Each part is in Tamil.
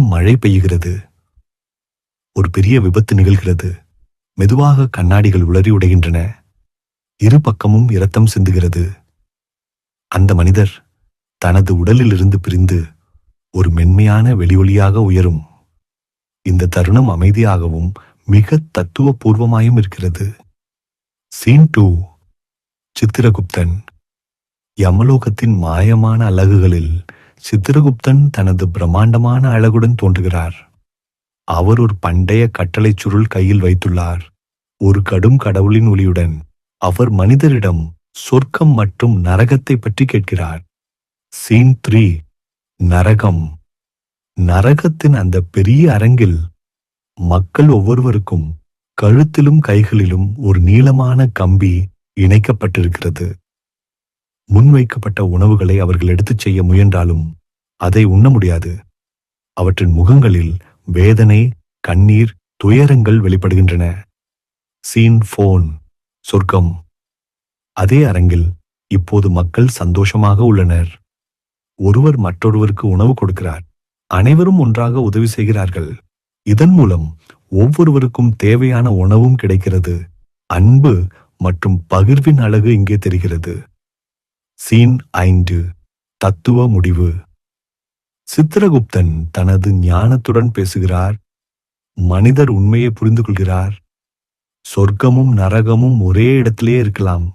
மழை பெய்கிறது. ஒரு பெரிய விபத்து நிகழ்கிறது. மெதுவாக கண்ணாடிகள் உளறி உடைகின்றன. இரு பக்கமும் இரத்தம் சிந்துகிறது. அந்த மனிதர் தனது உடலிலிருந்து பிரிந்து ஒரு மென்மையான வெளியொலியாக உயரும். இந்த தருணம் அமைதியாகவும் மிக தத்துவபூர்வமாயும் இருக்கிறது. சீன் 2. சித்திரகுப்தன். யமலோகத்தின் மாயமான அழகுகளில் சித்திரகுப்தன் தனது பிரம்மாண்டமான அழகுடன் தோன்றுகிறார். அவர் ஒரு பண்டைய கட்டளை சுருள் கையில் வைத்துள்ளார். ஒரு கடும் கடவுளின் ஒளியுடன் அவர் மனிதரிடம் சொர்க்கம் மற்றும் நரகத்தை பற்றி கேட்கிறார். சீன் 3. நரகம். நரகத்தின் அந்த பெரிய அரங்கில் மக்கள் ஒவ்வொருவருக்கும் கழுத்திலும் கைகளிலும் ஒரு நீளமான கம்பி இணைக்கப்பட்டிருக்கிறது. முன்வைக்கப்பட்ட உணவுகளை அவர்கள் எடுத்துச் செய்ய முயன்றாலும் அதை உண்ண முடியாது. அவற்றின் முகங்களில் வேதனை, கண்ணீர், துயரங்கள் வெளிப்படுகின்றன. சீன் 4. சொர்க்கம். அதே அரங்கில் இப்போது மக்கள் சந்தோஷமாக உள்ளனர். ஒருவர் மற்றொருவருக்கு உணவு கொடுக்கிறார். அனைவரும் ஒன்றாக உதவி செய்கிறார்கள். இதன் மூலம் ஒவ்வொருவருக்கும் தேவையான உணவும் கிடைக்கிறது. அன்பு மற்றும் பகிர்வின் அழகு இங்கே தெரிகிறது. சீன் 5. தத்துவ முடிவு. சித்திரகுப்தன் தனது ஞானத்துடன் பேசுகிறார். மனிதர் உண்மையை புரிந்து கொள்கிறார். சொர்க்கமும் நரகமும் ஒரே இடத்திலே இருக்கலாம்.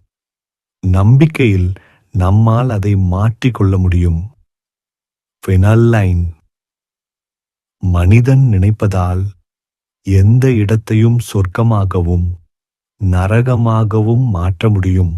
நம்பிக்கையில் நம்மால் அதை மாற்றிக்கொள்ள முடியும். Final line. மனிதன் நினைப்பதால் எந்த இடத்தையும் சொர்க்கமாகவும் நரகமாகவும் மாற்ற முடியும்.